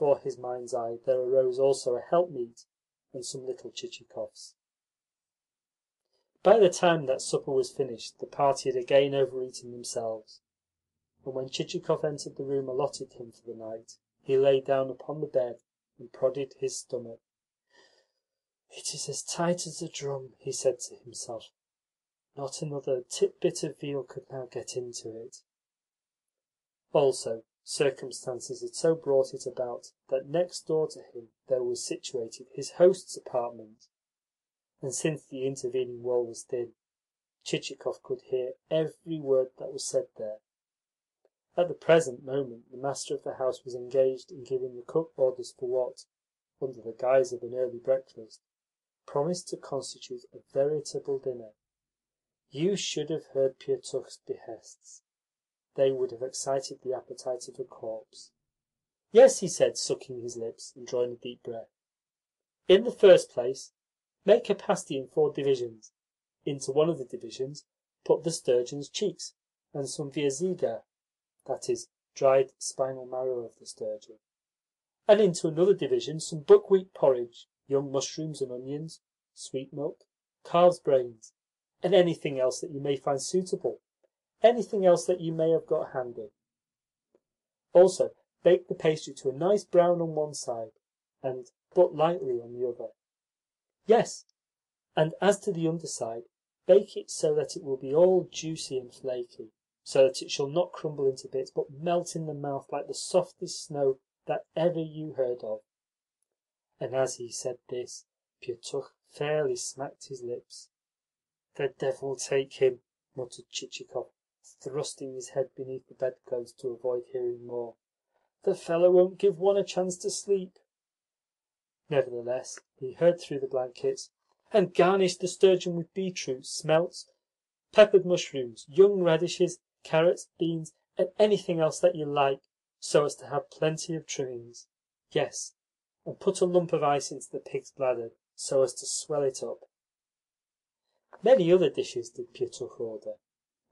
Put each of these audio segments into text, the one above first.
before his mind's eye there arose also a helpmeet and some little Chichikovs. By the time that supper was finished, the party had again overeaten themselves, and when Chichikov entered the room allotted him for the night, he lay down upon the bed and prodded his stomach. "It is as tight as a drum," he said to himself. "Not another tit-bit of veal could now get into it." Also, circumstances had so brought it about that next door to him there was situated his host's apartment, and since the intervening wall was thin, Chichikov could hear every word that was said there. At the present moment the master of the house was engaged in giving the cook orders for what, under the guise of an early breakfast, promised to constitute a veritable dinner. You should have heard Pietukh's behests. They would have excited the appetite of a corpse. "Yes," he said, sucking his lips and drawing a deep breath. "In the first place, make a pasty in 4 divisions. Into one of the divisions put the sturgeon's cheeks and some vierzyga, that is, dried spinal marrow of the sturgeon, and into another division some buckwheat porridge, young mushrooms and onions, sweet milk, calves' brains, and anything else that you may find suitable, anything else that you may have got handy. Also, bake the pastry to a nice brown on one side, and but lightly on the other. Yes, and as to the underside, bake it so that it will be all juicy and flaky, so that it shall not crumble into bits, but melt in the mouth like the softest snow that ever you heard of." And as he said this, Pietukh fairly smacked his lips. "The devil take him!" muttered Chichikov, thrusting his head beneath the bedclothes to avoid hearing more. "The fellow won't give one a chance to sleep." Nevertheless, he heard through the blankets, "And garnish the sturgeon with beetroot, smelts, peppered mushrooms, young radishes, carrots, beans, and anything else that you like, so as to have plenty of trimmings. Yes, and put a lump of ice into the pig's bladder, so as to swell it up." Many other dishes did Pietukh order,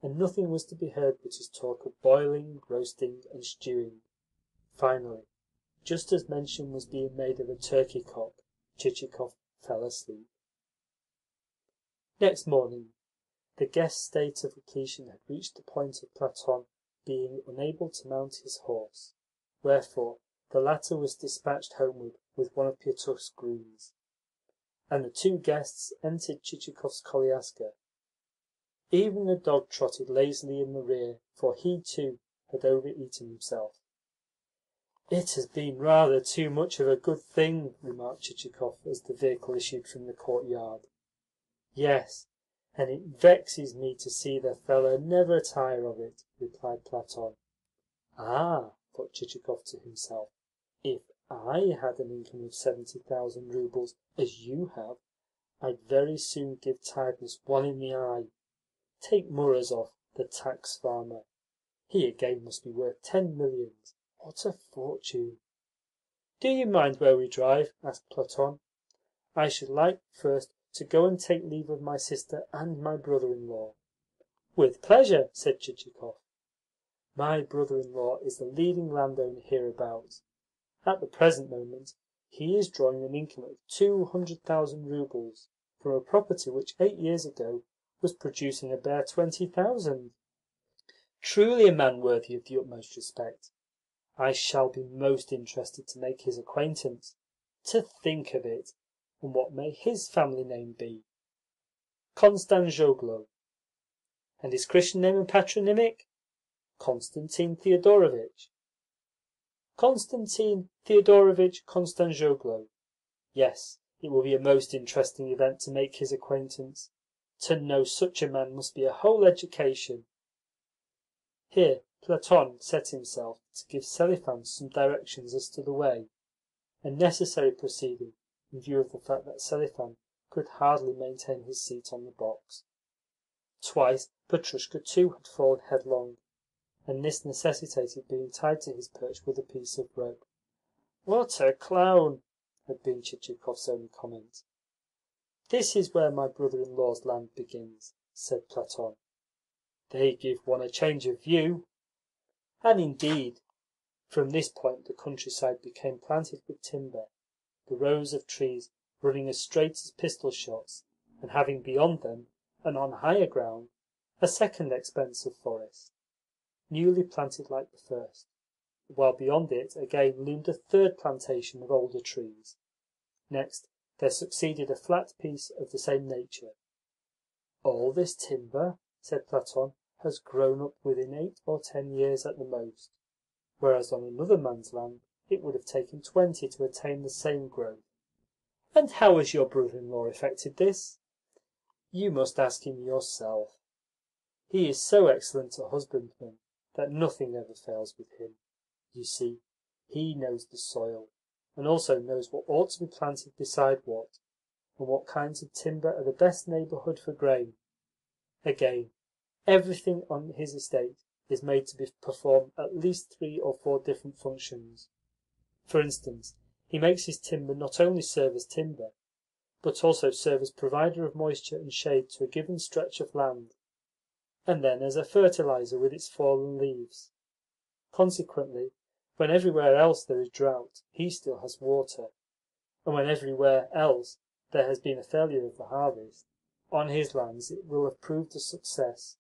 and nothing was to be heard but his talk of boiling, roasting, and stewing. Finally, just as mention was being made of a turkey cock, Chichikov fell asleep. Next morning, the guest's state of repletion had reached the point of Platon being unable to mount his horse, wherefore the latter was dispatched homeward with one of Pietukh's grooms, and the 2 guests entered Chichikov's koliaska. Even the dog trotted lazily in the rear, for he too had overeaten himself. "It has been rather too much of a good thing," remarked Chichikov as the vehicle issued from the courtyard. "Yes, and it vexes me to see the fellow never tire of it," replied Platon. "Ah," thought Chichikov to himself, "if I had an income of 70,000 roubles, as you have, I'd very soon give tiredness one in the eye. Take Murazov, the tax farmer. He again must be worth 10 millions. What a fortune!" "Do you mind where we drive?" asked Platon. "I should like first to go and take leave of my sister and my brother-in-law." "With pleasure," said Chichikov. "My brother-in-law is the leading landowner hereabouts. At the present moment he is drawing an income of 200,000 roubles from a property which 8 years ago was producing a bare 20,000. Truly a man worthy of the utmost respect. I shall be most interested to make his acquaintance. To think of it! And what may his family name be?" "Konstanzhoglo." "And his Christian name and patronymic?" "Constantine Thedorovitch." "Constantine Thedorovitch Konstanzhoglo. Yes, it will be a most interesting event to make his acquaintance. To know such a man must be a whole education." Here Platon set himself to give Selifan some directions as to the way, a necessary proceeding in view of the fact that Selifan could hardly maintain his seat on the box. Twice Petrushka too had fallen headlong, and this necessitated being tied to his perch with a piece of rope. "What a clown!" had been Chichikov's only comment. "This is where my brother-in-law's land begins," said Platon. "They give one a change of view." And indeed, From this point the countryside became planted with timber, the rows of trees running as straight as pistol shots, and having beyond them, and on higher ground, a second expanse of forest, newly planted like the first, while beyond it again loomed a third plantation of older trees. Next there succeeded a flat piece of the same nature. "All this timber," said Platon, "has grown up within 8 or 10 years at the most, whereas on another man's land it would have taken 20 to attain the same growth. And how has your brother-in-law effected this? You must ask him yourself. He is so excellent a husbandman that nothing ever fails with him. You see, he knows the soil, and also knows what ought to be planted beside what, and what kinds of timber are the best neighbourhood for grain. Again, everything on his estate is made to perform at least 3 or 4 different functions. For instance, he makes his timber not only serve as timber, but also serve as provider of moisture and shade to a given stretch of land, and then as a fertilizer with its fallen leaves. Consequently, when everywhere else there is drought, he still has water, and when everywhere else there has been a failure of the harvest, on his lands it will have proved a success.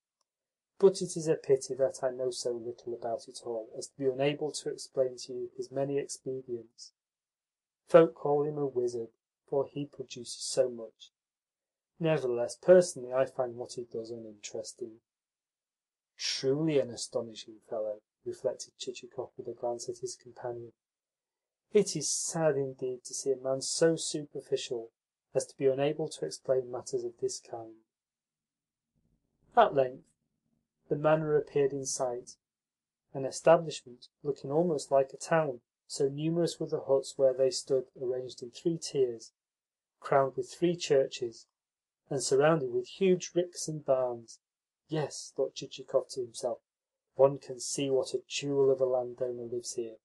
But it is a pity that I know so little about it all as to be unable to explain to you his many expedients. Folk call him a wizard, for he produces so much. Nevertheless, personally, I find what he does uninteresting." "Truly an astonishing fellow," reflected Chichikov with a glance at his companion. "It is sad indeed to see a man so superficial as to be unable to explain matters of this kind." At length the manor appeared in sight, an establishment looking almost like a town, so numerous were the huts where they stood arranged in 3 tiers, crowned with 3 churches, and surrounded with huge ricks and barns. "Yes," thought Chichikov to himself, "one can see what a jewel of a landowner lives here."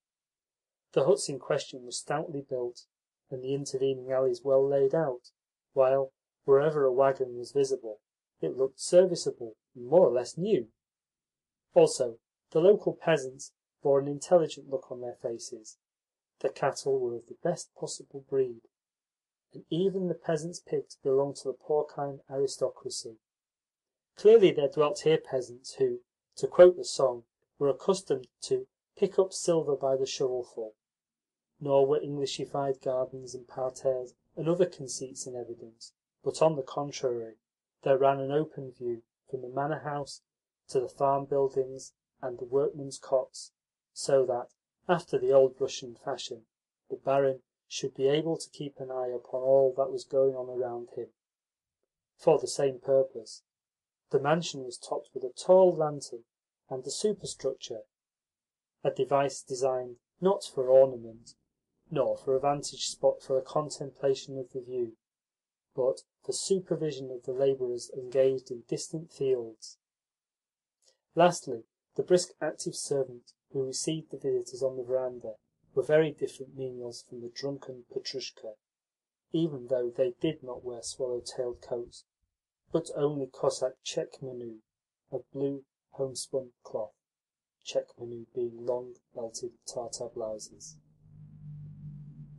The huts in question were stoutly built, and the intervening alleys well laid out, while, wherever a waggon was visible, it looked serviceable and more or less new. Also, the local peasants bore an intelligent look on their faces. The cattle were of the best possible breed, and even the peasants' pigs belonged to the porcine aristocracy. Clearly there dwelt here peasants who, to quote the song, were accustomed to pick up silver by the shovelful. Nor were Englishified gardens and parterres and other conceits in evidence, but on the contrary, there ran an open view from the manor house to the farm buildings and the workmen's cots, so that, after the old Russian fashion, the barin should be able to keep an eye upon all that was going on around him. For the same purpose, the mansion was topped with a tall lantern and a superstructure, a device designed not for ornament, nor for a vantage spot for the contemplation of the view, but for supervision of the labourers engaged in distant fields. Lastly, the brisk active servant who received the visitors on the verandah were very different menials from the drunken Petrushka, even though they did not wear swallow-tailed coats, but only Cossack chekmenu of blue homespun cloth, chekmenu being long belted Tartar blouses.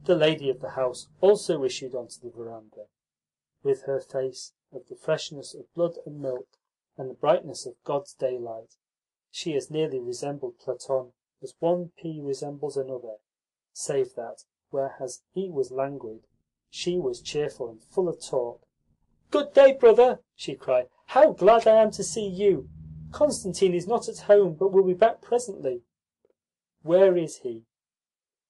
The lady of the house also issued onto the verandah, with her face of the freshness of blood and milk and the brightness of God's daylight. She as nearly resembled Platon as one pea resembles another, save that, whereas he was languid, she was cheerful and full of talk. "Good day, brother!" she cried. "How glad I am to see you! Constantine is not at home, but will be back presently." "Where is he?"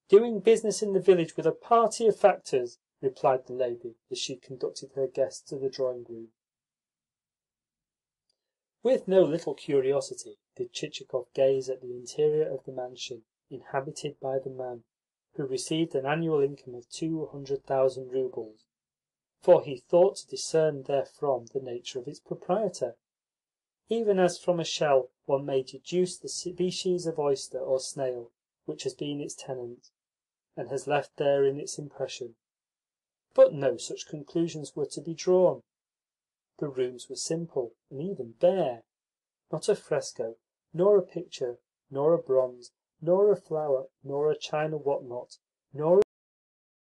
"Doing business in the village with a party of factors," replied the lady as she conducted her guest to the drawing-room. With no little curiosity did Chichikov gaze at the interior of the mansion inhabited by the man who received an annual income of 200,000 roubles, for he thought to discern therefrom the nature of its proprietor, even as from a shell one may deduce the species of oyster or snail which has been its tenant, and has left therein its impression. But no such conclusions were to be drawn. The rooms were simple and even bare. Not a fresco, nor a picture, nor a bronze, nor a flower, nor a china what not, nor